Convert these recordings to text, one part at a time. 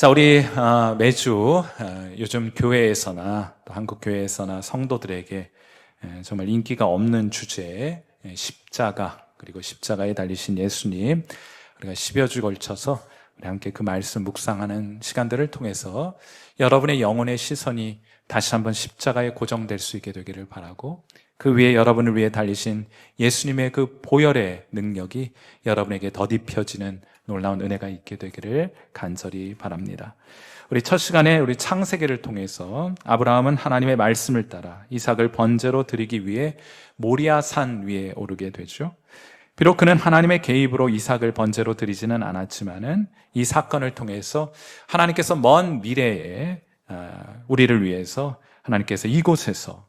자, 우리 매주 요즘 교회에서나 또 한국 교회에서나 성도들에게 정말 인기가 없는 주제, 십자가, 그리고 십자가에 달리신 예수님, 우리가 10여 주 걸쳐서 우리 함께 그 말씀 묵상하는 시간들을 통해서 여러분의 영혼의 시선이 다시 한번 십자가에 고정될 수 있게 되기를 바라고, 그 위에 여러분을 위해 달리신 예수님의 그 보혈의 능력이 여러분에게 덧입혀지는 놀라운 은혜가 있게 되기를 간절히 바랍니다. 우리 첫 시간에 우리 창세기를 통해서 아브라함은 하나님의 말씀을 따라 이삭을 번제로 드리기 위해 모리아 산 위에 오르게 되죠. 비록 그는 하나님의 개입으로 이삭을 번제로 드리지는 않았지만은 이 사건을 통해서 하나님께서 먼 미래에 우리를 위해서 하나님께서 이곳에서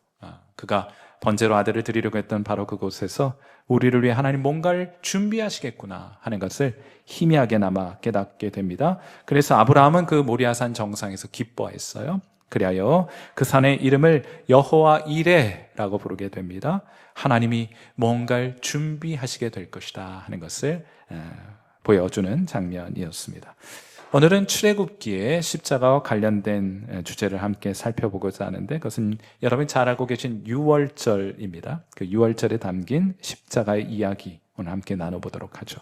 그가 번제로 아들을 드리려고 했던 바로 그곳에서 우리를 위해 하나님 뭔가를 준비하시겠구나 하는 것을 희미하게나마 깨닫게 됩니다. 그래서 아브라함은 그 모리아산 정상에서 기뻐했어요. 그리하여 그 산의 이름을 여호와 이레라고 부르게 됩니다. 하나님이 뭔가를 준비하시게 될 것이다 하는 것을 보여주는 장면이었습니다. 오늘은 출애굽기에 십자가와 관련된 주제를 함께 살펴보고자 하는데, 그것은 여러분이 잘 알고 계신 유월절입니다. 그 유월절에 담긴 십자가의 이야기 오늘 함께 나눠보도록 하죠.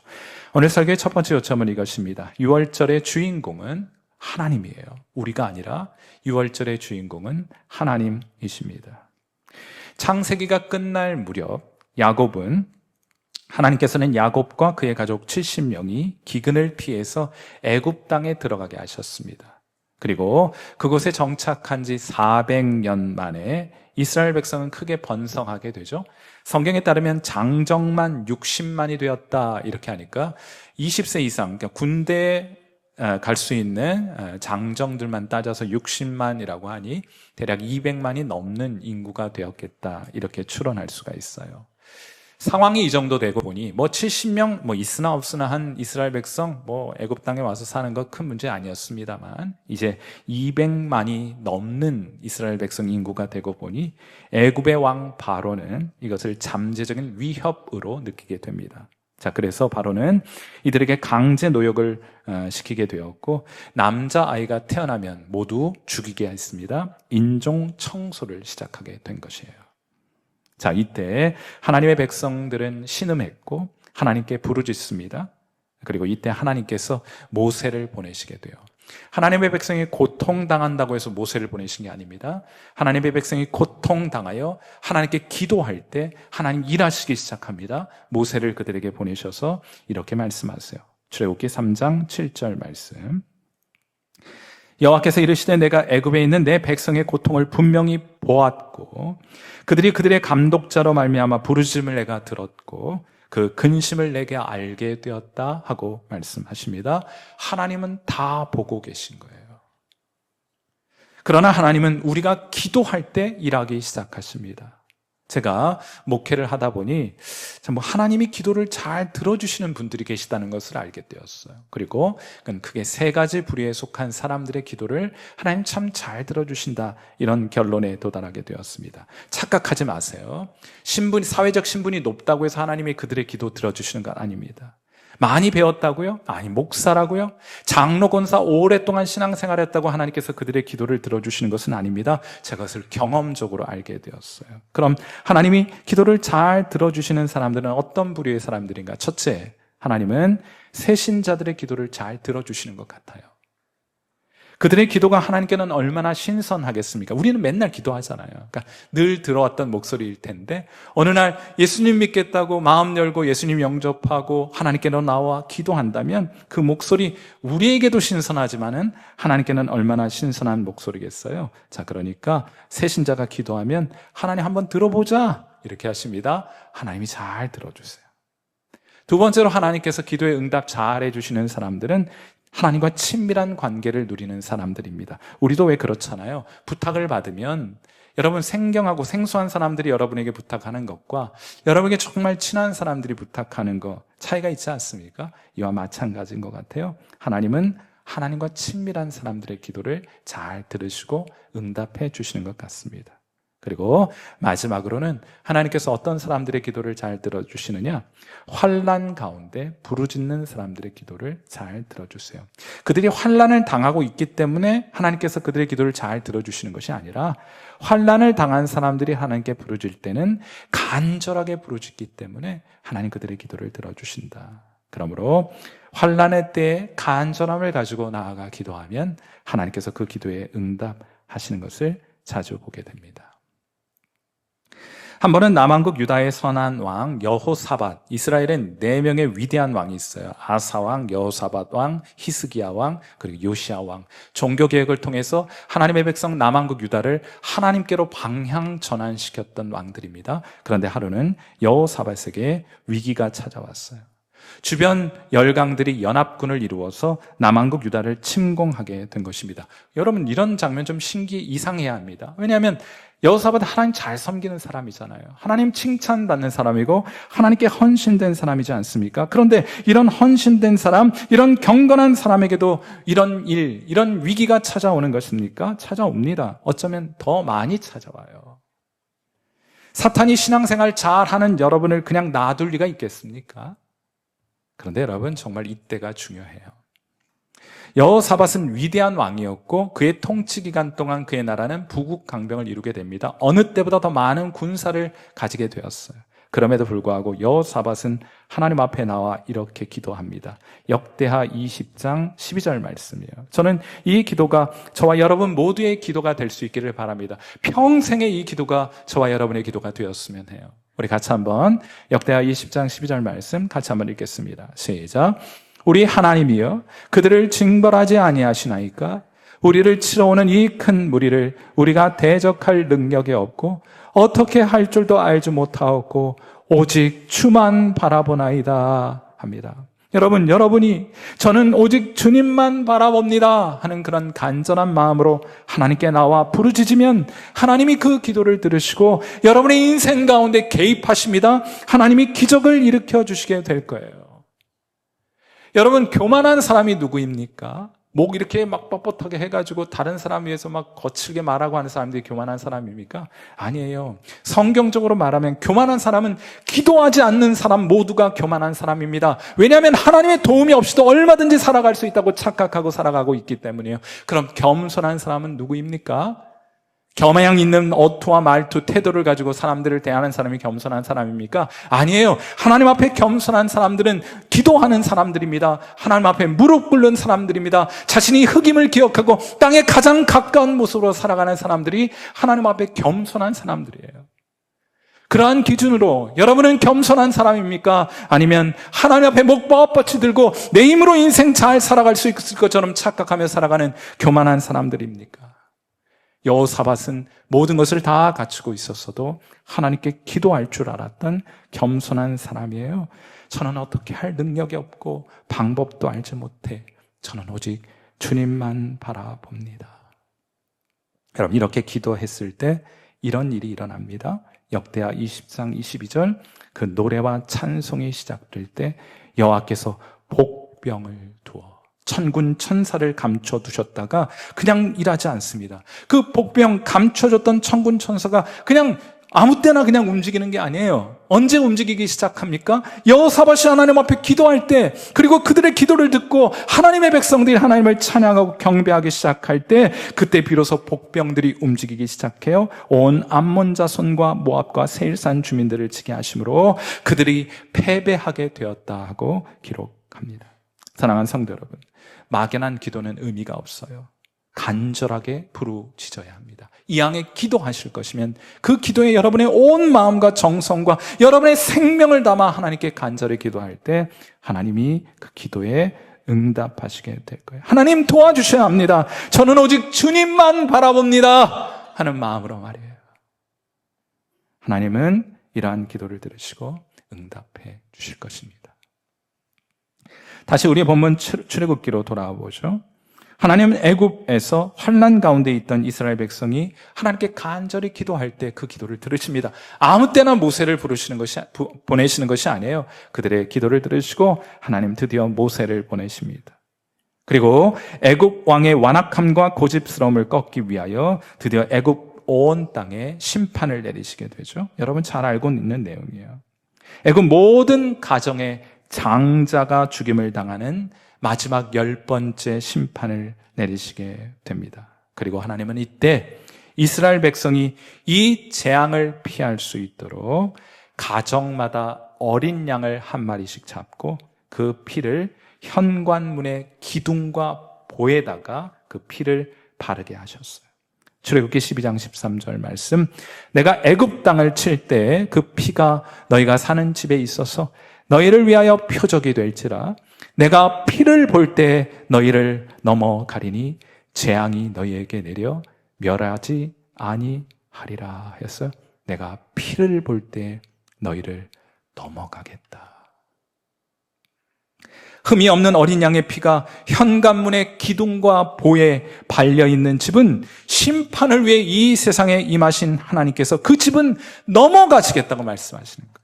오늘 설교의 첫 번째 요점은 이것입니다. 유월절의 주인공은 하나님이에요. 우리가 아니라 유월절의 주인공은 하나님이십니다. 창세기가 끝날 무렵 야곱은 하나님께서는 야곱과 그의 가족 70명이 기근을 피해서 애굽 땅에 들어가게 하셨습니다. 그리고 그곳에 정착한 지 400년 만에 이스라엘 백성은 크게 번성하게 되죠. 성경에 따르면 장정만 60만이 되었다 이렇게 하니까 20세 이상, 그러니까 군대에 갈 수 있는 장정들만 따져서 60만이라고 하니 대략 200만이 넘는 인구가 되었겠다 이렇게 추론할 수가 있어요. 상황이 이 정도 되고 보니 70명 있으나 없으나 한 이스라엘 백성 애굽 땅에 와서 사는 거 큰 문제 아니었습니다만, 이제 200만이 넘는 이스라엘 백성 인구가 되고 보니 애굽의 왕 바로는 이것을 잠재적인 위협으로 느끼게 됩니다. 자, 그래서 바로는 이들에게 강제 노역을 시키게 되었고, 남자아이가 태어나면 모두 죽이게 했습니다. 인종 청소를 시작하게 된 것이에요. 자, 이때 하나님의 백성들은 신음했고 하나님께 부르짖습니다. 그리고 이때 하나님께서 모세를 보내시게 돼요. 하나님의 백성이 고통당한다고 해서 모세를 보내신 게 아닙니다. 하나님의 백성이 고통당하여 하나님께 기도할 때 하나님 일하시기 시작합니다. 모세를 그들에게 보내셔서 이렇게 말씀하세요. 출애굽기 3장 7절 말씀. 여호와께서 이르시되 내가 애굽에 있는 내 백성의 고통을 분명히 보았고 그들이 그들의 감독자로 말미암아 부르짖음을 내가 들었고 그 근심을 내게 알게 되었다 하고 말씀하십니다. 하나님은 다 보고 계신 거예요. 그러나 하나님은 우리가 기도할 때 일하기 시작하십니다. 제가 목회를 하다 보니 참 하나님이 기도를 잘 들어주시는 분들이 계시다는 것을 알게 되었어요. 그리고 그건 크게 세 가지 부류에 속한 사람들의 기도를 하나님 참 잘 들어주신다, 이런 결론에 도달하게 되었습니다. 착각하지 마세요. 사회적 신분이 높다고 해서 하나님이 그들의 기도 들어주시는 건 아닙니다. 많이 배웠다고요? 아니, 목사라고요? 장로, 권사 오랫동안 신앙생활했다고 하나님께서 그들의 기도를 들어주시는 것은 아닙니다. 제가 그것을 경험적으로 알게 되었어요. 그럼 하나님이 기도를 잘 들어주시는 사람들은 어떤 부류의 사람들인가? 첫째, 하나님은 새신자들의 기도를 잘 들어주시는 것 같아요. 그들의 기도가 하나님께는 얼마나 신선하겠습니까? 우리는 맨날 기도하잖아요. 그러니까 늘 들어왔던 목소리일 텐데 어느 날 예수님 믿겠다고 마음 열고 예수님 영접하고 하나님께로 나와 기도한다면 그 목소리 우리에게도 신선하지만은 하나님께는 얼마나 신선한 목소리겠어요. 자, 그러니까 새신자가 기도하면 하나님 한번 들어보자 이렇게 하십니다. 하나님이 잘 들어주세요. 두 번째로 하나님께서 기도에 응답 잘 해주시는 사람들은 하나님과 친밀한 관계를 누리는 사람들입니다. 우리도 왜 그렇잖아요. 부탁을 받으면 여러분, 생경하고 생소한 사람들이 여러분에게 부탁하는 것과 여러분에게 정말 친한 사람들이 부탁하는 것 차이가 있지 않습니까? 이와 마찬가지인 것 같아요. 하나님은 하나님과 친밀한 사람들의 기도를 잘 들으시고 응답해 주시는 것 같습니다. 그리고 마지막으로는 하나님께서 어떤 사람들의 기도를 잘 들어주시느냐? 환난 가운데 부르짖는 사람들의 기도를 잘 들어주세요. 그들이 환난을 당하고 있기 때문에 하나님께서 그들의 기도를 잘 들어주시는 것이 아니라 환난을 당한 사람들이 하나님께 부르짖을 때는 간절하게 부르짖기 때문에 하나님 그들의 기도를 들어주신다. 그러므로 환난의 때에 간절함을 가지고 나아가 기도하면 하나님께서 그 기도에 응답하시는 것을 자주 보게 됩니다. 한 번은 남왕국 유다의 선한 왕 여호사밧, 이스라엘엔 4명의 위대한 왕이 있어요. 아사 왕, 여호사밧 왕, 히스기야 왕, 그리고 요시야 왕. 종교개혁을 통해서 하나님의 백성 남왕국 유다를 하나님께로 방향 전환시켰던 왕들입니다. 그런데 하루는 여호사밧에게 위기가 찾아왔어요. 주변 열강들이 연합군을 이루어서 남왕국 유다를 침공하게 된 것입니다. 여러분, 이런 장면 좀 이상해야 합니다. 왜냐하면 여호사밧은 하나님 잘 섬기는 사람이잖아요. 하나님 칭찬받는 사람이고 하나님께 헌신된 사람이지 않습니까? 그런데 이런 헌신된 사람, 이런 경건한 사람에게도 이런 이런 위기가 찾아오는 것입니까? 찾아옵니다. 어쩌면 더 많이 찾아와요. 사탄이 신앙생활 잘하는 여러분을 그냥 놔둘 리가 있겠습니까? 그런데 여러분, 정말 이때가 중요해요. 여호사밧은 위대한 왕이었고 그의 통치 기간 동안 그의 나라는 부국 강병을 이루게 됩니다. 어느 때보다 더 많은 군사를 가지게 되었어요. 그럼에도 불구하고 여호사밧은 하나님 앞에 나와 이렇게 기도합니다. 역대하 20장 12절 말씀이에요. 저는 이 기도가 저와 여러분 모두의 기도가 될 수 있기를 바랍니다. 평생의 이 기도가 저와 여러분의 기도가 되었으면 해요. 우리 같이 한번 역대하 20장 12절 말씀 같이 한번 읽겠습니다. 시작. 우리 하나님이여 그들을 징벌하지 아니하시나이까? 우리를 치러오는 이 큰 무리를 우리가 대적할 능력이 없고 어떻게 할 줄도 알지 못하였고 오직 주만 바라보나이다 합니다. 여러분이 저는 오직 주님만 바라봅니다 하는 그런 간절한 마음으로 하나님께 나와 부르짖으면 하나님이 그 기도를 들으시고 여러분의 인생 가운데 개입하십니다. 하나님이 기적을 일으켜 주시게 될 거예요. 여러분, 교만한 사람이 누구입니까? 목 이렇게 막 뻣뻣하게 해가지고 다른 사람 위해서 막 거칠게 말하고 하는 사람들이 교만한 사람입니까? 아니에요. 성경적으로 말하면 교만한 사람은 기도하지 않는 사람 모두가 교만한 사람입니다. 왜냐하면 하나님의 도움이 없이도 얼마든지 살아갈 수 있다고 착각하고 살아가고 있기 때문이에요. 그럼 겸손한 사람은 누구입니까? 겸양 있는 어투와 말투, 태도를 가지고 사람들을 대하는 사람이 겸손한 사람입니까? 아니에요. 하나님 앞에 겸손한 사람들은 기도하는 사람들입니다. 하나님 앞에 무릎 꿇는 사람들입니다. 자신이 흑임을 기억하고 땅에 가장 가까운 모습으로 살아가는 사람들이 하나님 앞에 겸손한 사람들이에요. 그러한 기준으로 여러분은 겸손한 사람입니까? 아니면 하나님 앞에 목 뻣뻣이 들고 내 힘으로 인생 잘 살아갈 수 있을 것처럼 착각하며 살아가는 교만한 사람들입니까? 여호사밧은 모든 것을 다 갖추고 있었어도 하나님께 기도할 줄 알았던 겸손한 사람이에요. 저는 어떻게 할 능력이 없고 방법도 알지 못해. 저는 오직 주님만 바라봅니다. 여러분, 이렇게 기도했을 때 이런 일이 일어납니다. 역대하 20장 22절 그 노래와 찬송이 시작될 때 여호와께서 복병을 두어 천군 천사를 감춰두셨다가 그냥 일하지 않습니다. 그 복병 감춰줬던 천군 천사가 그냥 아무 때나 그냥 움직이는 게 아니에요. 언제 움직이기 시작합니까? 여호사밧이 하나님 앞에 기도할 때, 그리고 그들의 기도를 듣고 하나님의 백성들이 하나님을 찬양하고 경배하기 시작할 때, 그때 비로소 복병들이 움직이기 시작해요. 온 암몬 자손과 모압과 세일산 주민들을 치게 하심으로 그들이 패배하게 되었다 하고 기록합니다. 사랑하는 성도 여러분, 막연한 기도는 의미가 없어요. 간절하게 부르짖어야 합니다. 이왕에 기도하실 것이면 그 기도에 여러분의 온 마음과 정성과 여러분의 생명을 담아 하나님께 간절히 기도할 때 하나님이 그 기도에 응답하시게 될 거예요. 하나님 도와주셔야 합니다. 저는 오직 주님만 바라봅니다 하는 마음으로 말이에요. 하나님은 이러한 기도를 들으시고 응답해 주실 것입니다. 다시 우리 본문 출애굽기로 돌아와 보죠. 하나님은 애굽에서 환난 가운데 있던 이스라엘 백성이 하나님께 간절히 기도할 때 그 기도를 들으십니다. 아무 때나 모세를 보내시는 것이 아니에요. 그들의 기도를 들으시고 하나님 드디어 모세를 보내십니다. 그리고 애굽 왕의 완악함과 고집스러움을 꺾기 위하여 드디어 애굽 온 땅에 심판을 내리시게 되죠. 여러분 잘 알고 있는 내용이에요. 애굽 모든 가정의 장자가 죽임을 당하는 마지막 10번째 심판을 내리시게 됩니다. 그리고 하나님은 이때 이스라엘 백성이 이 재앙을 피할 수 있도록 가정마다 어린 양을 한 마리씩 잡고 그 피를 현관문의 기둥과 보에다가 그 피를 바르게 하셨어요. 출애굽기 12장 13절 말씀, 내가 애굽 땅을 칠 때 그 피가 너희가 사는 집에 있어서 너희를 위하여 표적이 될지라. 내가 피를 볼 때 너희를 넘어가리니 재앙이 너희에게 내려 멸하지 아니하리라 했어요. 내가 피를 볼 때 너희를 넘어가겠다. 흠이 없는 어린 양의 피가 현관문의 기둥과 보에 발려있는 집은 심판을 위해 이 세상에 임하신 하나님께서 그 집은 넘어가시겠다고 말씀하시는 거예요.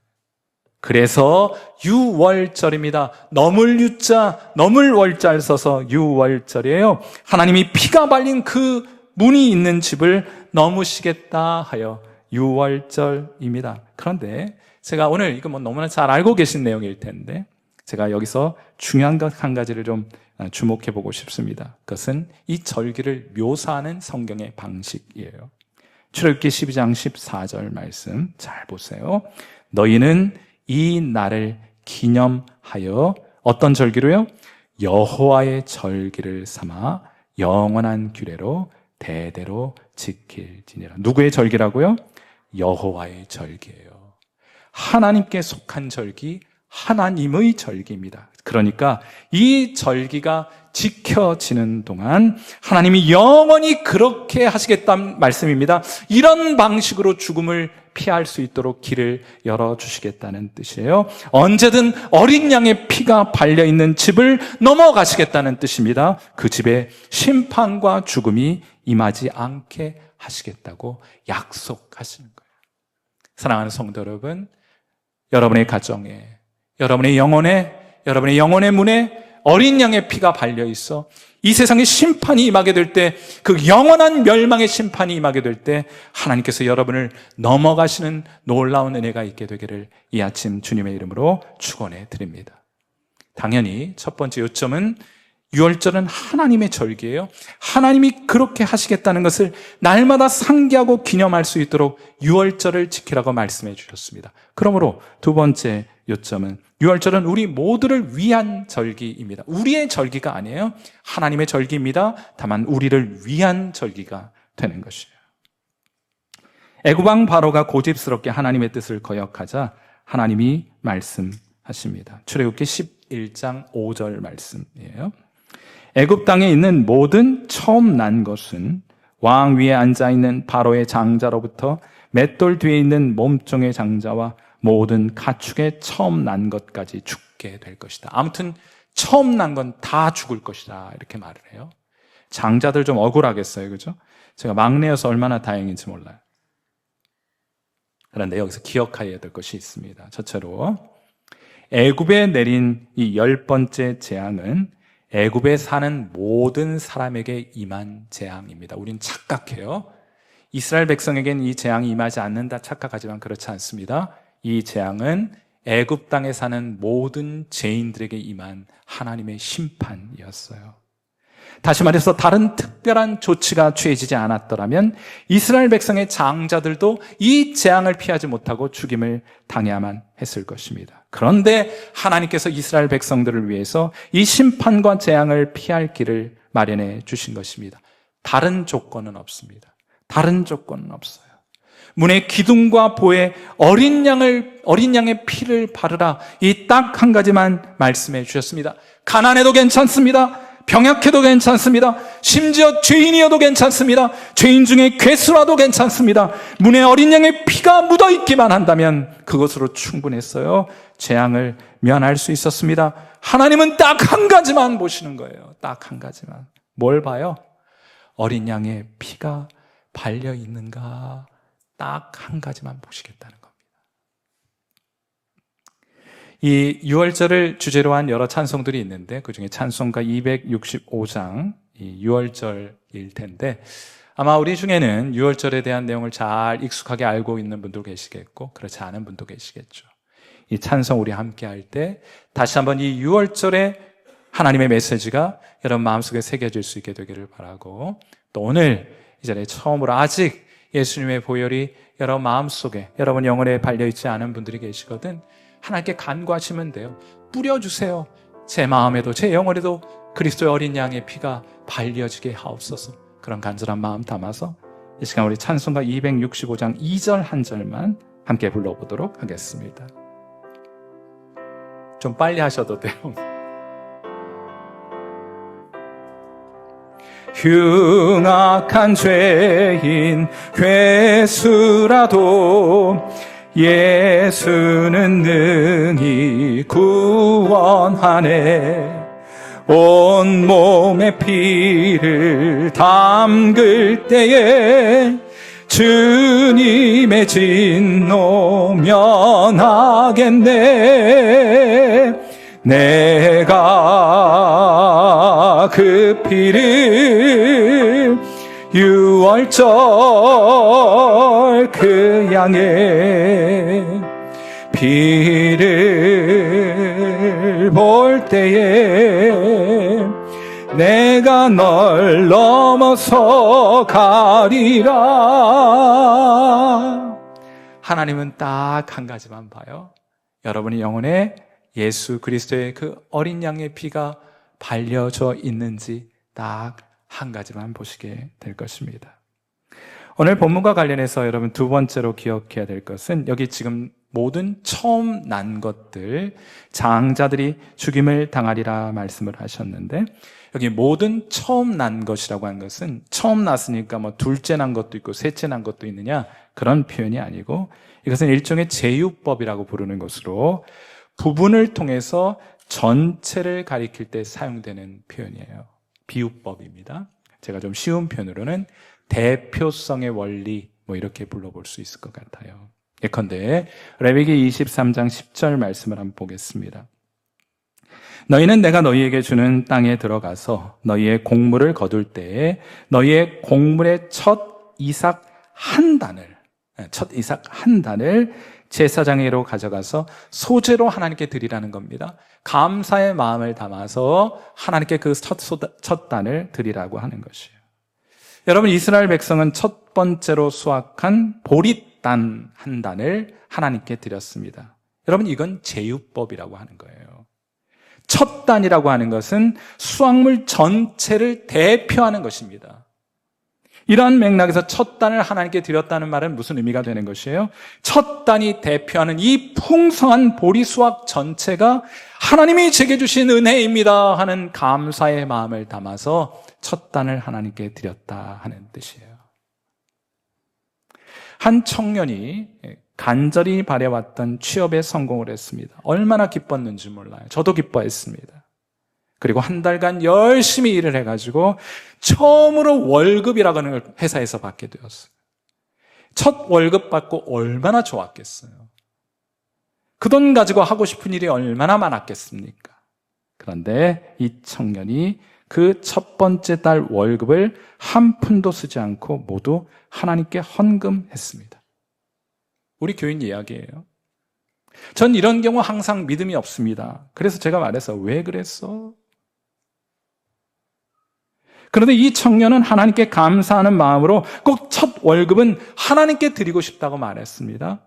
그래서 유월절입니다. 넘을 유자, 넘을 월자를 써서 유월절이에요. 하나님이 피가 발린 그 문이 있는 집을 넘으시겠다 하여 유월절입니다. 그런데 제가 오늘 이거 너무나 잘 알고 계신 내용일 텐데 제가 여기서 중요한 것 한 가지를 좀 주목해 보고 싶습니다. 그것은 이 절기를 묘사하는 성경의 방식이에요. 출애굽기 12장 14절 말씀 잘 보세요. 너희는 이 날을 기념하여 어떤 절기로요? 여호와의 절기를 삼아 영원한 규례로 대대로 지킬지니라. 누구의 절기라고요? 여호와의 절기예요. 하나님께 속한 절기, 하나님의 절기입니다. 그러니까 이 절기가 지켜지는 동안 하나님이 영원히 그렇게 하시겠다는 말씀입니다. 이런 방식으로 죽음을 피할 수 있도록 길을 열어주시겠다는 뜻이에요. 언제든 어린 양의 피가 발려있는 집을 넘어가시겠다는 뜻입니다. 그 집에 심판과 죽음이 임하지 않게 하시겠다고 약속하시는 거예요. 사랑하는 성도 여러분, 여러분의 가정에, 여러분의 영혼의 문에 어린 양의 피가 발려있어 이 세상에 심판이 임하게 될 때, 그 영원한 멸망의 심판이 임하게 될 때 하나님께서 여러분을 넘어가시는 놀라운 은혜가 있게 되기를 이 아침 주님의 이름으로 축원해 드립니다. 당연히 첫 번째 요점은 유월절은 하나님의 절기예요. 하나님이 그렇게 하시겠다는 것을 날마다 상기하고 기념할 수 있도록 유월절을 지키라고 말씀해 주셨습니다. 그러므로 두 번째 요점은 유월절은 우리 모두를 위한 절기입니다. 우리의 절기가 아니에요. 하나님의 절기입니다. 다만 우리를 위한 절기가 되는 것이에요. 애굽 왕 바로가 고집스럽게 하나님의 뜻을 거역하자 하나님이 말씀하십니다. 출애굽기 11장 5절 말씀이에요. 애굽 땅에 있는 모든 처음 난 것은 왕 위에 앉아있는 바로의 장자로부터 맷돌 뒤에 있는 몸종의 장자와 모든 가축의 처음 난 것까지 죽게 될 것이다. 아무튼 처음 난 건 다 죽을 것이다, 이렇게 말을 해요. 장자들 좀 억울하겠어요, 그죠? 제가 막내여서 얼마나 다행인지 몰라요. 그런데 여기서 기억해야 될 것이 있습니다. 첫째로 애굽에 내린 이 10번째 재앙은 애굽에 사는 모든 사람에게 임한 재앙입니다. 우린 착각해요. 이스라엘 백성에겐 이 재앙이 임하지 않는다 착각하지만 그렇지 않습니다. 이 재앙은 애굽 땅에 사는 모든 죄인들에게 임한 하나님의 심판이었어요. 다시 말해서 다른 특별한 조치가 취해지지 않았더라면 이스라엘 백성의 장자들도 이 재앙을 피하지 못하고 죽임을 당해야만 했을 것입니다. 그런데 하나님께서 이스라엘 백성들을 위해서 이 심판과 재앙을 피할 길을 마련해 주신 것입니다. 다른 조건은 없습니다. 다른 조건은 없어요. 문의 기둥과 보에 어린 양의 피를 바르라. 이 딱 한 가지만 말씀해 주셨습니다. 가난해도 괜찮습니다. 병약해도 괜찮습니다. 심지어 죄인이어도 괜찮습니다. 죄인 중에 괴수라도 괜찮습니다. 문에 어린 양의 피가 묻어있기만 한다면 그것으로 충분했어요. 재앙을 면할 수 있었습니다. 하나님은 딱 한 가지만 보시는 거예요. 딱 한 가지만. 뭘 봐요? 어린 양의 피가 발려있는가? 딱 한 가지만 보시겠다는 겁니다. 이 유월절을 주제로 한 여러 찬송들이 있는데 그중에 찬송가 265장 이 유월절일 텐데 아마 우리 중에는 유월절에 대한 내용을 잘 익숙하게 알고 있는 분도 계시겠고 그렇지 않은 분도 계시겠죠. 이 찬송 우리 함께 할 때 다시 한번 이 유월절에 하나님의 메시지가 여러분 마음속에 새겨질 수 있게 되기를 바라고, 또 오늘 이 자리에 처음으로 아직 예수님의 보혈이 여러분 마음속에, 여러분 영혼에 발려있지 않은 분들이 계시거든 하나님께 간구하시면 돼요. 뿌려주세요. 제 마음에도 제 영혼에도 그리스도의 어린 양의 피가 발려지게 하옵소서. 그런 간절한 마음 담아서 이 시간 우리 찬송가 265장 2절 한 절만 함께 불러보도록 하겠습니다. 좀 빨리 하셔도 돼요. 흉악한 죄인 괴수라도 예수는 능히 구원하네. 온몸에 피를 담글 때에 주님의 진노 면하겠네. 내가 그 피를 유월절 그 양의 피를 볼 때에 내가 널 넘어서 가리라. 하나님은 딱 한 가지만 봐요. 여러분의 영혼에 예수 그리스도의 그 어린 양의 피가 발려져 있는지 딱 한 가지만 보시게 될 것입니다. 오늘 본문과 관련해서 여러분 두 번째로 기억해야 될 것은, 여기 지금 모든 처음 난 것들, 장자들이 죽임을 당하리라 말씀을 하셨는데, 여기 모든 처음 난 것이라고 하는 것은 처음 났으니까 뭐 둘째 난 것도 있고 셋째 난 것도 있느냐, 그런 표현이 아니고 이것은 일종의 제유법이라고 부르는 것으로 부분을 통해서 전체를 가리킬 때 사용되는 표현이에요. 비유법입니다. 제가 좀 쉬운 표현으로는 대표성의 원리, 뭐 이렇게 불러볼 수 있을 것 같아요. 예컨대 레위기 23장 10절 말씀을 한번 보겠습니다. 너희는 내가 너희에게 주는 땅에 들어가서 너희의 곡물을 거둘 때에 너희의 곡물의 첫 이삭 한 단을 제사장에게로 가져가서 소제로 하나님께 드리라는 겁니다. 감사의 마음을 담아서 하나님께 그 첫 단을 드리라고 하는 것이에요. 여러분, 이스라엘 백성은 첫 번째로 수확한 보릿단 한 단을 하나님께 드렸습니다. 여러분, 이건 제유법이라고 하는 거예요. 첫 단이라고 하는 것은 수확물 전체를 대표하는 것입니다. 이러한 맥락에서 첫 단을 하나님께 드렸다는 말은 무슨 의미가 되는 것이에요? 첫 단이 대표하는 이 풍성한 보리 수확 전체가 하나님이 제게 주신 은혜입니다 하는 감사의 마음을 담아서 첫 단을 하나님께 드렸다 하는 뜻이에요. 한 청년이 간절히 바래왔던 취업에 성공을 했습니다. 얼마나 기뻤는지 몰라요. 저도 기뻐했습니다. 그리고 한 달간 열심히 일을 해가지고 처음으로 월급이라고 하는 걸 회사에서 받게 되었어요. 첫 월급 받고 얼마나 좋았겠어요. 그 돈 가지고 하고 싶은 일이 얼마나 많았겠습니까? 그런데 이 청년이 그 첫 번째 달 월급을 한 푼도 쓰지 않고 모두 하나님께 헌금했습니다. 우리 교인 이야기예요. 전 이런 경우 항상 믿음이 없습니다. 그래서 제가 말해서 왜 그랬어? 그런데 이 청년은 하나님께 감사하는 마음으로 꼭 첫 월급은 하나님께 드리고 싶다고 말했습니다.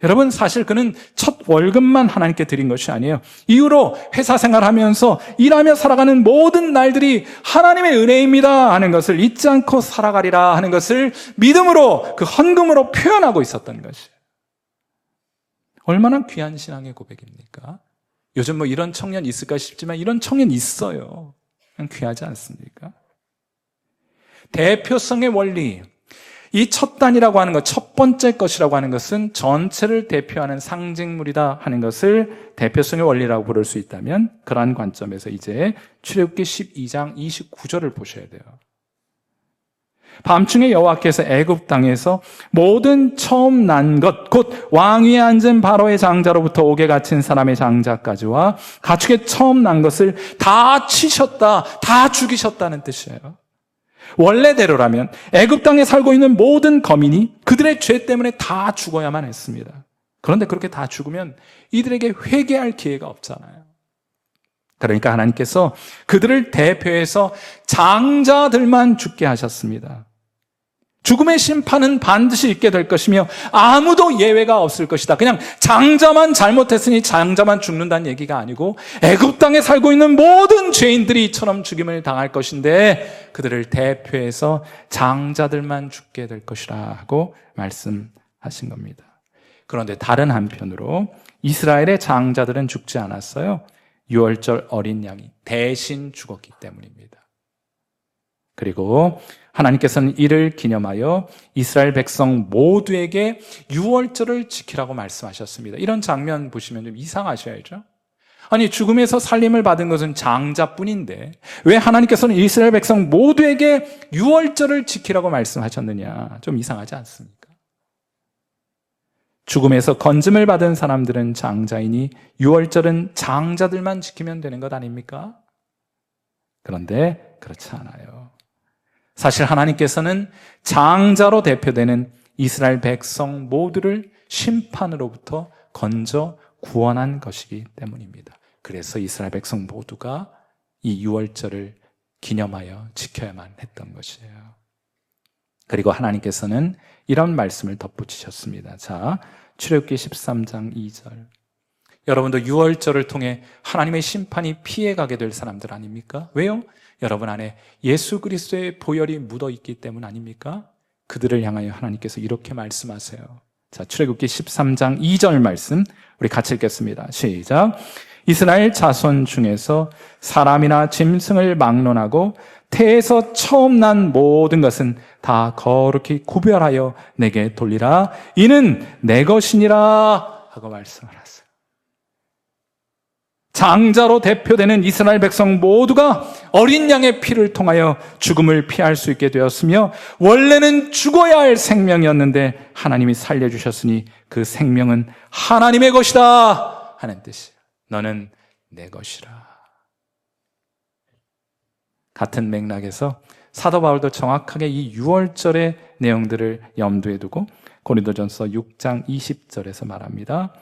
여러분, 사실 그는 첫 월급만 하나님께 드린 것이 아니에요. 이후로 회사 생활하면서 일하며 살아가는 모든 날들이 하나님의 은혜입니다 하는 것을 잊지 않고 살아가리라 하는 것을 믿음으로, 그 헌금으로 표현하고 있었던 것이에요. 얼마나 귀한 신앙의 고백입니까? 요즘 뭐 이런 청년 있을까 싶지만 이런 청년 있어요. 귀하지 않습니까? 대표성의 원리, 이 첫 단이라고 하는 것, 첫 번째 것이라고 하는 것은 전체를 대표하는 상징물이다 하는 것을 대표성의 원리라고 부를 수 있다면, 그러한 관점에서 이제 출애굽기 12장 29절을 보셔야 돼요. 밤중에 여호와께서 애굽 땅에서 모든 처음 난 것, 곧 왕위에 앉은 바로의 장자로부터 옥에 갇힌 사람의 장자까지와 가축의 처음 난 것을 다 치셨다, 다 죽이셨다는 뜻이에요. 원래대로라면 애굽 땅에 살고 있는 모든 거민이 그들의 죄 때문에 다 죽어야만 했습니다. 그런데 그렇게 다 죽으면 이들에게 회개할 기회가 없잖아요. 그러니까 하나님께서 그들을 대표해서 장자들만 죽게 하셨습니다. 죽음의 심판은 반드시 있게 될 것이며 아무도 예외가 없을 것이다. 그냥 장자만 잘못했으니 장자만 죽는다는 얘기가 아니고 애굽 땅에 살고 있는 모든 죄인들이 이처럼 죽임을 당할 것인데 그들을 대표해서 장자들만 죽게 될 것이라 하고 말씀하신 겁니다. 그런데 다른 한편으로 이스라엘의 장자들은 죽지 않았어요. 유월절 어린 양이 대신 죽었기 때문입니다. 그리고 하나님께서는 이를 기념하여 이스라엘 백성 모두에게 유월절을 지키라고 말씀하셨습니다. 이런 장면 보시면 좀 이상하셔야죠. 아니, 죽음에서 살림을 받은 것은 장자뿐인데 왜 하나님께서는 이스라엘 백성 모두에게 유월절을 지키라고 말씀하셨느냐? 좀 이상하지 않습니까? 죽음에서 건짐을 받은 사람들은 장자이니 유월절은 장자들만 지키면 되는 것 아닙니까? 그런데 그렇지 않아요. 사실 하나님께서는 장자로 대표되는 이스라엘 백성 모두를 심판으로부터 건져 구원한 것이기 때문입니다. 그래서 이스라엘 백성 모두가 이 유월절을 기념하여 지켜야만 했던 것이에요. 그리고 하나님께서는 이런 말씀을 덧붙이셨습니다. 자, 출애굽기 13장 2절. 여러분도 유월절을 통해 하나님의 심판이 피해가게 될 사람들 아닙니까? 왜요? 여러분 안에 예수 그리스도의 보혈이 묻어 있기 때문 아닙니까? 그들을 향하여 하나님께서 이렇게 말씀하세요. 자, 출애굽기 13장 2절 말씀 우리 같이 읽겠습니다. 시작. 이스라엘 자손 중에서 사람이나 짐승을 막론하고 태에서 처음 난 모든 것은 다 거룩히 구별하여 내게 돌리라. 이는 내 것이니라 하고 말씀을 하세요. 장자로 대표되는 이스라엘 백성 모두가 어린 양의 피를 통하여 죽음을 피할 수 있게 되었으며 원래는 죽어야 할 생명이었는데 하나님이 살려주셨으니 그 생명은 하나님의 것이다 하는 뜻이에요. 너는 내 것이라. 같은 맥락에서 사도 바울도 정확하게 이 유월절의 내용들을 염두에 두고 고린도전서 6장 20절에서 말합니다.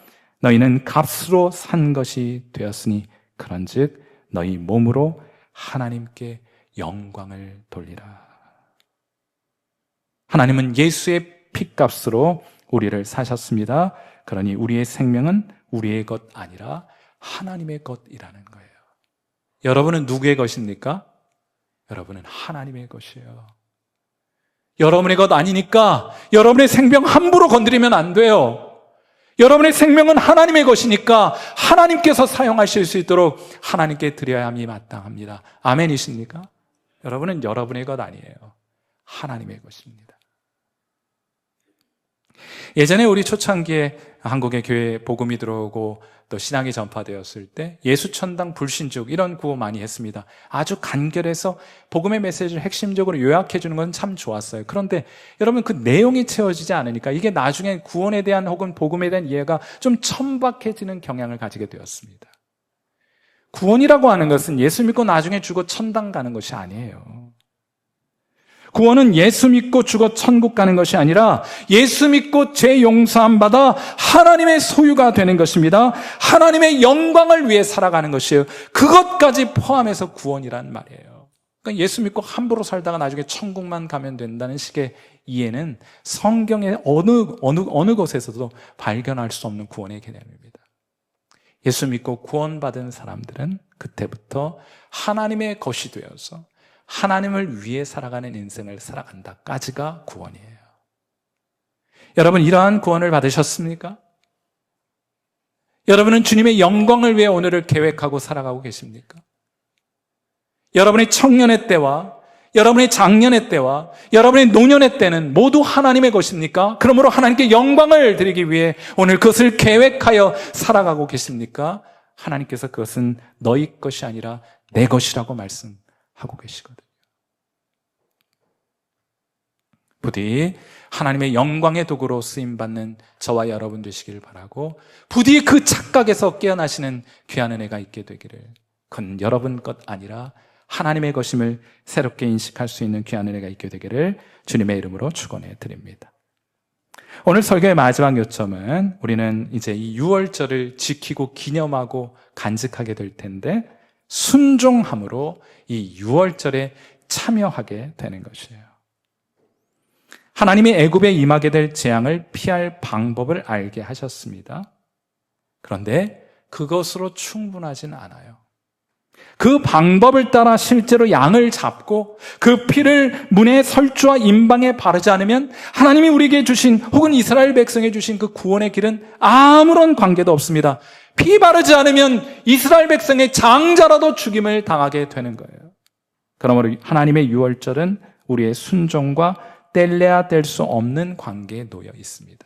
너희는 값으로 산 것이 되었으니 그런즉 너희 몸으로 하나님께 영광을 돌리라. 하나님은 예수의 핏값으로 우리를 사셨습니다. 그러니 우리의 생명은 우리의 것 아니라 하나님의 것이라는 거예요. 여러분은 누구의 것입니까? 여러분은 하나님의 것이에요. 여러분의 것 아니니까 여러분의 생명 함부로 건드리면 안 돼요. 여러분의 생명은 하나님의 것이니까 하나님께서 사용하실 수 있도록 하나님께 드려야 함이 마땅합니다. 아멘이십니까? 여러분은 여러분의 것 아니에요. 하나님의 것입니다. 예전에 우리 초창기에 한국의 교회에 복음이 들어오고 또 신앙이 전파되었을 때 예수천당 불신족 이런 구호 많이 했습니다. 아주 간결해서 복음의 메시지를 핵심적으로 요약해 주는 건 참 좋았어요. 그런데 여러분 그 내용이 채워지지 않으니까 이게 나중에 구원에 대한 혹은 복음에 대한 이해가 좀 천박해지는 경향을 가지게 되었습니다. 구원이라고 하는 것은 예수 믿고 나중에 죽어 천당 가는 것이 아니에요. 구원은 예수 믿고 죽어 천국 가는 것이 아니라 예수 믿고 죄 용서함 받아 하나님의 소유가 되는 것입니다. 하나님의 영광을 위해 살아가는 것이에요. 그것까지 포함해서 구원이란 말이에요. 그러니까 예수 믿고 함부로 살다가 나중에 천국만 가면 된다는 식의 이해는 성경의 어느 곳에서도 발견할 수 없는 구원의 개념입니다. 예수 믿고 구원받은 사람들은 그때부터 하나님의 것이 되어서 하나님을 위해 살아가는 인생을 살아간다까지가 구원이에요. 여러분 이러한 구원을 받으셨습니까? 여러분은 주님의 영광을 위해 오늘을 계획하고 살아가고 계십니까? 여러분의 청년의 때와 여러분의 장년의 때와 여러분의 노년의 때는 모두 하나님의 것입니까? 그러므로 하나님께 영광을 드리기 위해 오늘 그것을 계획하여 살아가고 계십니까? 하나님께서 그것은 너희 것이 아니라 내 것이라고 말씀하고 계시거든요. 부디 하나님의 영광의 도구로 쓰임받는 저와 여러분 되시길 바라고 부디 그 착각에서 깨어나시는 귀한 은혜가 있게 되기를. 그건 여러분 것 아니라 하나님의 것임을 새롭게 인식할 수 있는 귀한 은혜가 있게 되기를 주님의 이름으로 축원해 드립니다. 오늘 설교의 마지막 요점은 우리는 이제 이 유월절을 지키고 기념하고 간직하게 될 텐데 순종함으로 이 유월절에 참여하게 되는 것이에요. 하나님이 애굽에 임하게 될 재앙을 피할 방법을 알게 하셨습니다. 그런데 그것으로 충분하진 않아요. 그 방법을 따라 실제로 양을 잡고 그 피를 문의 설주와 임방에 바르지 않으면 하나님이 우리에게 주신 혹은 이스라엘 백성에 주신 그 구원의 길은 아무런 관계도 없습니다. 피 바르지 않으면 이스라엘 백성의 장자라도 죽임을 당하게 되는 거예요. 그러므로 하나님의 유월절은 우리의 순종과 뗄래야 뗄 수 없는 관계에 놓여 있습니다.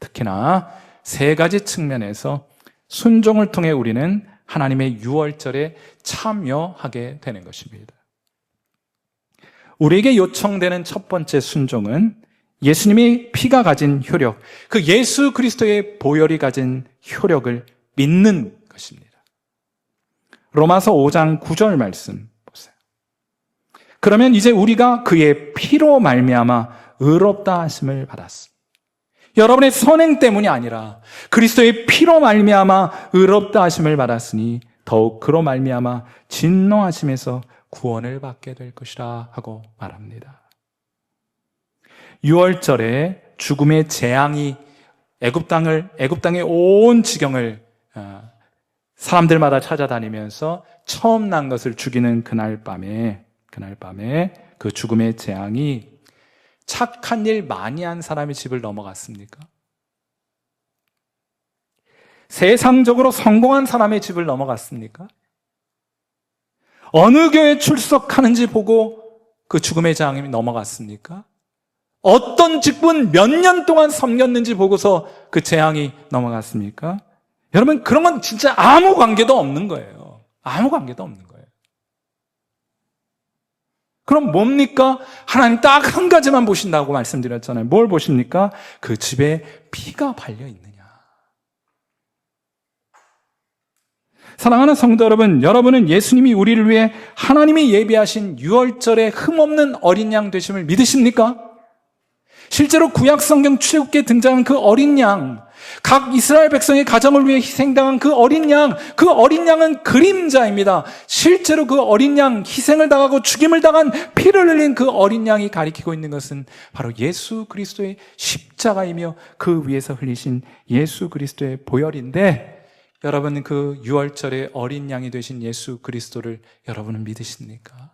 특히나 세 가지 측면에서 순종을 통해 우리는 하나님의 유월절에 참여하게 되는 것입니다. 우리에게 요청되는 첫 번째 순종은 예수님이 피가 가진 효력, 그 예수 그리스도의 보혈이 가진 효력을 믿는 것입니다. 로마서 5장 9절 말씀 보세요. 그러면 이제 우리가 그의 피로 말미암아 의롭다 하심을 받았습니다. 여러분의 선행 때문이 아니라 그리스도의 피로 말미암아 의롭다 하심을 받았으니 더욱 그로 말미암아 진노하심에서 구원을 받게 될 것이라 하고 말합니다. 유월절에 죽음의 재앙이 애굽 땅의 온 지경을 사람들마다 찾아다니면서 처음 난 것을 죽이는 그날 밤에 그 죽음의 재앙이 착한 일 많이 한 사람의 집을 넘어갔습니까? 세상적으로 성공한 사람의 집을 넘어갔습니까? 어느 교회 출석하는지 보고 그 죽음의 재앙이 넘어갔습니까? 어떤 직분 몇 년 동안 섬겼는지 보고서 그 재앙이 넘어갔습니까? 여러분, 그런 건 진짜 아무 관계도 없는 거예요. 아무 관계도 없는 거예요. 그럼 뭡니까? 하나님 딱 한 가지만 보신다고 말씀드렸잖아요. 뭘 보십니까? 그 집에 피가 발려 있느냐. 사랑하는 성도 여러분, 여러분은 예수님이 우리를 위해 하나님이 예비하신 유월절에 흠없는 어린 양 되심을 믿으십니까? 실제로 구약 성경 출애굽기에 등장한 그 어린 양, 각 이스라엘 백성의 가정을 위해 희생당한 그 어린 양은 그림자입니다. 실제로 그 어린 양, 희생을 당하고 죽임을 당한 피를 흘린 그 어린 양이 가리키고 있는 것은 바로 예수 그리스도의 십자가이며 그 위에서 흘리신 예수 그리스도의 보혈인데, 여러분 그 유월절의 어린 양이 되신 예수 그리스도를 여러분은 믿으십니까?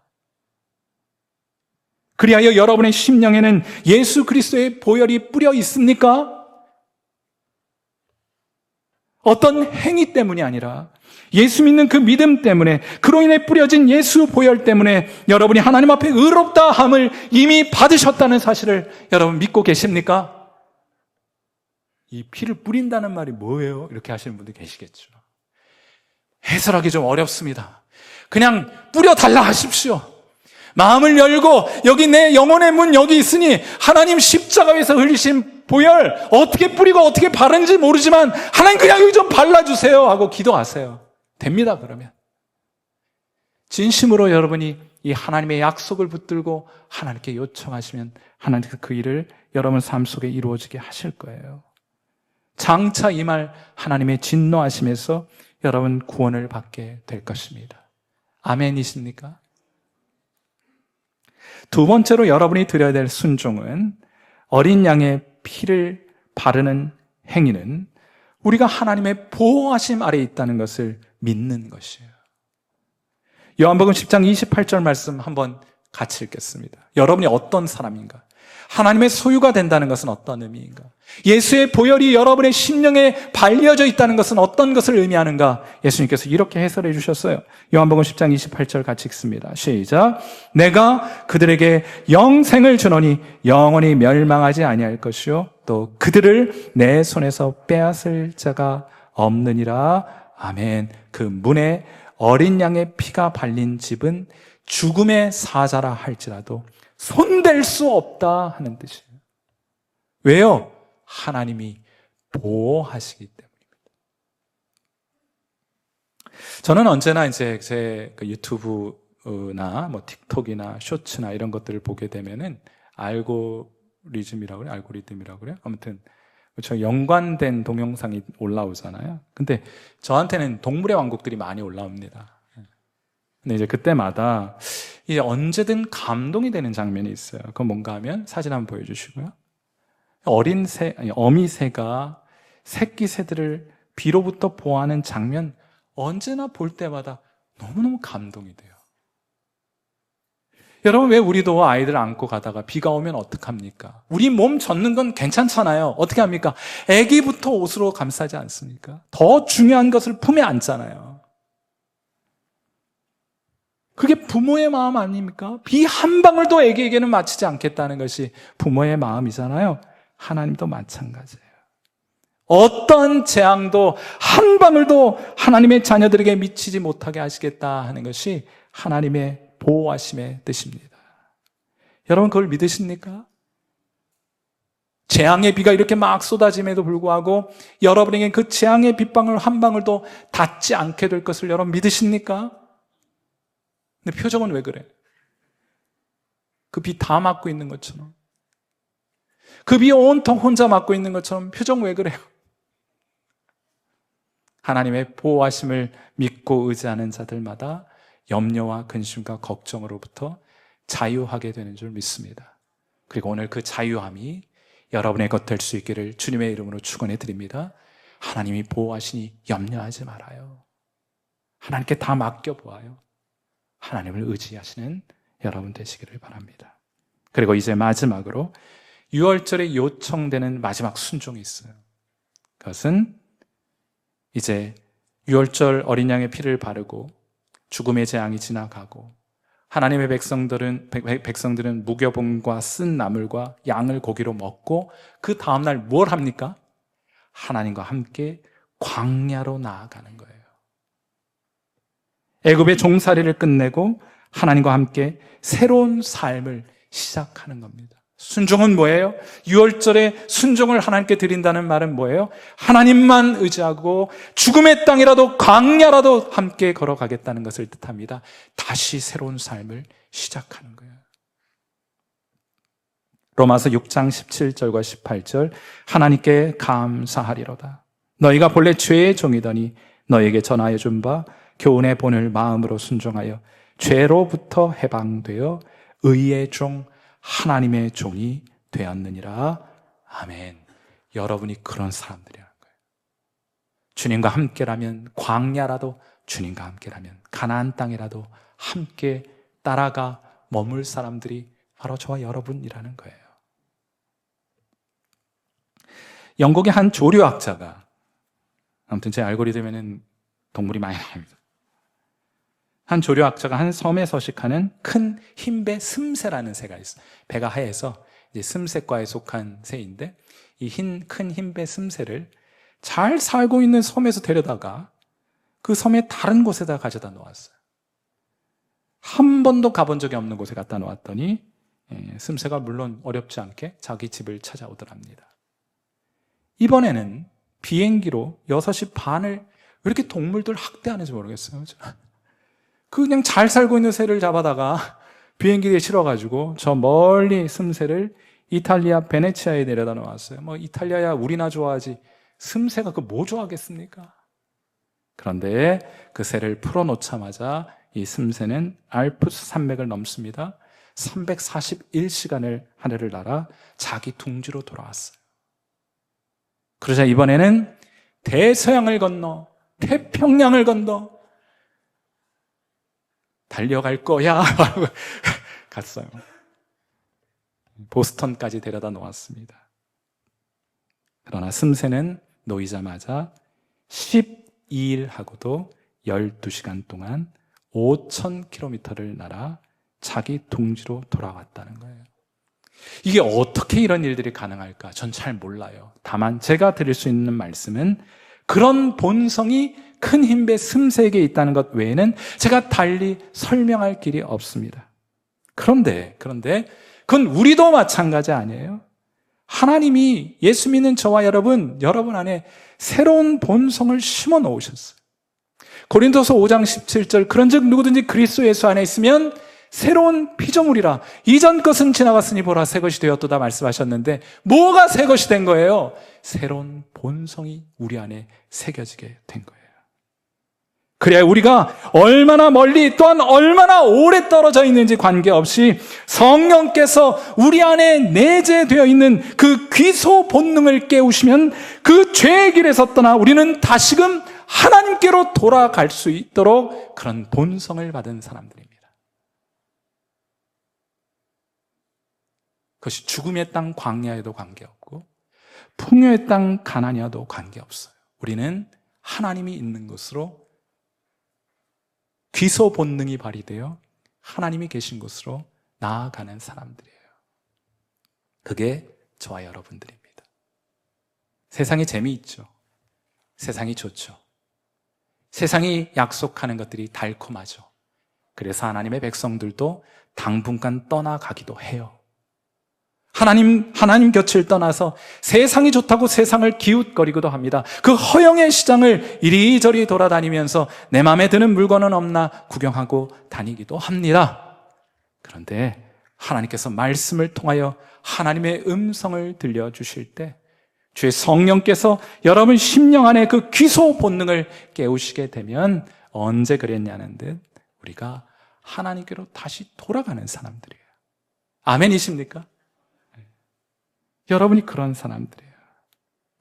그리하여 여러분의 심령에는 예수 그리스도의 보혈이 뿌려 있습니까? 어떤 행위 때문이 아니라 예수 믿는 그 믿음 때문에, 그로 인해 뿌려진 예수 보혈 때문에 여러분이 하나님 앞에 의롭다함을 이미 받으셨다는 사실을 여러분 믿고 계십니까? 이 피를 뿌린다는 말이 뭐예요? 이렇게 하시는 분들 계시겠죠. 해설하기 좀 어렵습니다. 그냥 뿌려달라 하십시오. 마음을 열고, 여기 내 영혼의 문 여기 있으니 하나님 십자가에서 흘리신 보혈 어떻게 뿌리고 어떻게 바른지 모르지만 하나님 그냥 여기 좀 발라주세요 하고 기도하세요. 됩니다. 그러면 진심으로 여러분이 이 하나님의 약속을 붙들고 하나님께 요청하시면 하나님께서 그 일을 여러분 삶 속에 이루어지게 하실 거예요. 장차 이 말 하나님의 진노하심에서 여러분 구원을 받게 될 것입니다. 아멘이십니까? 두 번째로 여러분이 드려야 될 순종은, 어린 양의 피를 바르는 행위는 우리가 하나님의 보호하심 아래에 있다는 것을 믿는 것이에요. 요한복음 10장 28절 말씀 한번 같이 읽겠습니다. 여러분이 어떤 사람인가? 하나님의 소유가 된다는 것은 어떤 의미인가? 예수의 보혈이 여러분의 심령에 발려져 있다는 것은 어떤 것을 의미하는가? 예수님께서 이렇게 해설해 주셨어요. 요한복음 10장 28절 같이 읽습니다. 시작. 내가 그들에게 영생을 주노니 영원히 멸망하지 아니할 것이요 또 그들을 내 손에서 빼앗을 자가 없느니라. 아멘. 그 문에 어린 양의 피가 발린 집은 죽음의 사자라 할지라도 손댈 수 없다 하는 뜻이에요. 왜요? 하나님이 보호하시기 때문입니다. 저는 언제나 이제 제 유튜브나 뭐 틱톡이나 쇼츠나 이런 것들을 보게 되면은 알고리즘이라고 그래요? 알고리즘이라고 그래요? 아무튼 저 연관된 동영상이 올라오잖아요. 근데 저한테는 동물의 왕국들이 많이 올라옵니다. 근데 이제 그때마다 이제 언제든 감동이 되는 장면이 있어요. 그건 뭔가 하면 사진 한번 보여주시고요. 어미 새가 새끼 새들을 비로부터 보호하는 장면, 언제나 볼 때마다 너무너무 감동이 돼요. 여러분, 왜 우리도 아이들 안고 가다가 비가 오면 어떡합니까? 우리 몸 젖는 건 괜찮잖아요. 어떻게 합니까? 아기부터 옷으로 감싸지 않습니까? 더 중요한 것을 품에 안잖아요. 그게 부모의 마음 아닙니까? 비 한 방울도 아기에게는 맞히지 않겠다는 것이 부모의 마음이잖아요. 하나님도 마찬가지예요. 어떤 재앙도 한 방울도 하나님의 자녀들에게 미치지 못하게 하시겠다 하는 것이 하나님의 보호하심의 뜻입니다. 여러분, 그걸 믿으십니까? 재앙의 비가 이렇게 막 쏟아짐에도 불구하고 여러분에게 그 재앙의 빗방울 한 방울도 닿지 않게 될 것을 여러분 믿으십니까? 근데 표정은 왜 그래? 그 비 다 맞고 있는 것처럼, 그 비 온통 혼자 맞고 있는 것처럼 표정 왜 그래요? 하나님의 보호하심을 믿고 의지하는 자들마다 염려와 근심과 걱정으로부터 자유하게 되는 줄 믿습니다. 그리고 오늘 그 자유함이 여러분의 것 될 수 있기를 주님의 이름으로 축원해 드립니다. 하나님이 보호하시니 염려하지 말아요. 하나님께 다 맡겨보아요. 하나님을 의지하시는 여러분 되시기를 바랍니다. 그리고 이제 마지막으로 6월절에 요청되는 마지막 순종이 있어요. 그것은 이제 6월절 어린 양의 피를 바르고 죽음의 재앙이 지나가고 하나님의 백성들은 무교봉과 쓴 나물과 양을 고기로 먹고 그 다음날 뭘 합니까? 하나님과 함께 광야로 나아가는 거예요. 애굽의 종살이를 끝내고 하나님과 함께 새로운 삶을 시작하는 겁니다. 순종은 뭐예요? 6월절에 순종을 하나님께 드린다는 말은 뭐예요? 하나님만 의지하고 죽음의 땅이라도 광야라도 함께 걸어가겠다는 것을 뜻합니다. 다시 새로운 삶을 시작하는 거예요. 로마서 6장 17절과 18절, 하나님께 감사하리로다. 너희가 본래 죄의 종이더니 너에게 전하여 준 바 교훈의 본을 마음으로 순종하여 죄로부터 해방되어 의의 종 하나님의 종이 되었느니라. 아멘. 여러분이 그런 사람들이라는 거예요. 주님과 함께라면 광야라도, 주님과 함께라면 가나안 땅이라도 함께 따라가 머물 사람들이 바로 저와 여러분이라는 거예요. 영국의 한 조류학자가, 아무튼 제 알고리즘에는 동물이 많이 나옵니다. 한 조류학자가 한 섬에 서식하는 큰 흰배 슴새라는 새가 있어요. 배가 하얘서 이제 슴새과에 속한 새인데, 이 큰 흰배 슴새를 잘 살고 있는 섬에서 데려다가 그 섬의 다른 곳에다 가져다 놓았어요. 한 번도 가본 적이 없는 곳에 갖다 놓았더니 슴새가 물론 어렵지 않게 자기 집을 찾아오더랍니다. 이번에는 비행기로 6시 반을 왜 이렇게 동물들 학대하는지 모르겠어요. 그냥 잘 살고 있는 새를 잡아다가 비행기에 실어가지고 저 멀리 슴새를 이탈리아 베네치아에 내려다 놓았어요. 뭐 이탈리아야 우리나 좋아하지 슴새가 그 뭐 좋아하겠습니까? 그런데 그 새를 풀어놓자마자 이 슴새는 알프스 산맥을 넘습니다. 341시간을 하늘을 날아 자기 둥지로 돌아왔어요. 그러자 이번에는 대서양을 건너 태평양을 건너 달려갈 거야 갔어요. 보스턴까지 데려다 놓았습니다. 그러나 슴새는 놓이자마자 12일 하고도 12시간 동안 5,000km를 날아 자기 둥지로 돌아왔다는 거예요. 이게 어떻게 이런 일들이 가능할까? 전 잘 몰라요. 다만 제가 드릴 수 있는 말씀은 그런 본성이 큰 흰배 슴새에게 있다는 것 외에는 제가 달리 설명할 길이 없습니다. 그런데 그건 우리도 마찬가지 아니에요? 하나님이 예수 믿는 저와 여러분 안에 새로운 본성을 심어 놓으셨어요. 고린도서 5장 17절 그런즉 누구든지 그리스도 예수 안에 있으면 새로운 피조물이라 이전 것은 지나갔으니 보라 새 것이 되었도다 말씀하셨는데 뭐가 새 것이 된 거예요? 새로운 본성이 우리 안에 새겨지게 된 거예요. 그래야 우리가 얼마나 멀리 또한 얼마나 오래 떨어져 있는지 관계없이 성령께서 우리 안에 내재되어 있는 그 귀소 본능을 깨우시면 그 죄의 길에서 떠나 우리는 다시금 하나님께로 돌아갈 수 있도록 그런 본성을 받은 사람들입니다. 그것이 죽음의 땅 광야에도 관계없고 풍요의 땅 가나안이어도 관계없어요. 우리는 하나님이 있는 곳으로 귀소 본능이 발휘되어 하나님이 계신 곳으로 나아가는 사람들이에요. 그게 저와 여러분들입니다. 세상이 재미있죠. 세상이 좋죠. 세상이 약속하는 것들이 달콤하죠. 그래서 하나님의 백성들도 당분간 떠나가기도 해요. 하나님 곁을 떠나서 세상이 좋다고 세상을 기웃거리기도 합니다. 그 허영의 시장을 이리저리 돌아다니면서 내 마음에 드는 물건은 없나 구경하고 다니기도 합니다. 그런데 하나님께서 말씀을 통하여 하나님의 음성을 들려주실 때 주의 성령께서 여러분 심령 안에 그 귀소 본능을 깨우시게 되면 언제 그랬냐는 듯 우리가 하나님께로 다시 돌아가는 사람들이에요. 아멘이십니까? 여러분이 그런 사람들이에요.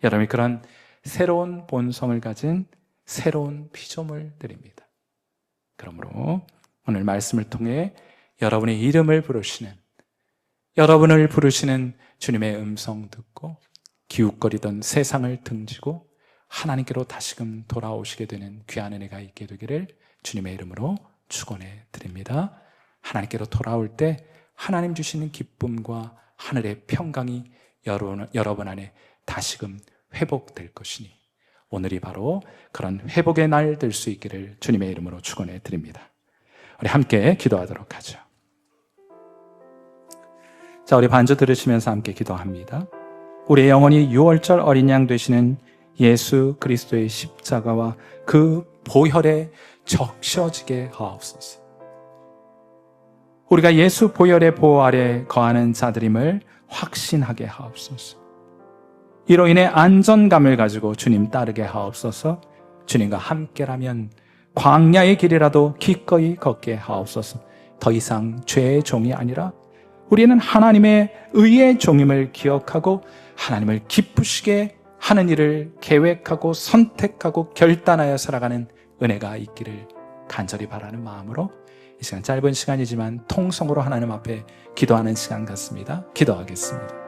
여러분이 그런 새로운 본성을 가진 새로운 피조물들입니다. 그러므로 오늘 말씀을 통해 여러분의 이름을 부르시는, 여러분을 부르시는 주님의 음성 듣고 기웃거리던 세상을 등지고 하나님께로 다시금 돌아오시게 되는 귀한 은혜가 있게 되기를 주님의 이름으로 축원해 드립니다. 하나님께로 돌아올 때 하나님 주시는 기쁨과 하늘의 평강이 여러분 안에 다시금 회복될 것이니 오늘이 바로 그런 회복의 날 될 수 있기를 주님의 이름으로 축원해 드립니다. 우리 함께 기도하도록 하죠. 자, 우리 반주 들으시면서 함께 기도합니다. 우리의 영혼이 6월절 어린 양 되시는 예수 그리스도의 십자가와 그 보혈에 적셔지게 하옵소서. 우리가 예수 보혈의 보호 아래 거하는 자들임을 확신하게 하옵소서. 이로 인해 안전감을 가지고 주님 따르게 하옵소서. 주님과 함께라면 광야의 길이라도 기꺼이 걷게 하옵소서. 더 이상 죄의 종이 아니라 우리는 하나님의 의의 종임을 기억하고 하나님을 기쁘시게 하는 일을 계획하고 선택하고 결단하여 살아가는 은혜가 있기를 간절히 바라는 마음으로 이 시간 짧은 시간이지만 통성으로 하나님 앞에 기도하는 시간 같습니다. 기도하겠습니다.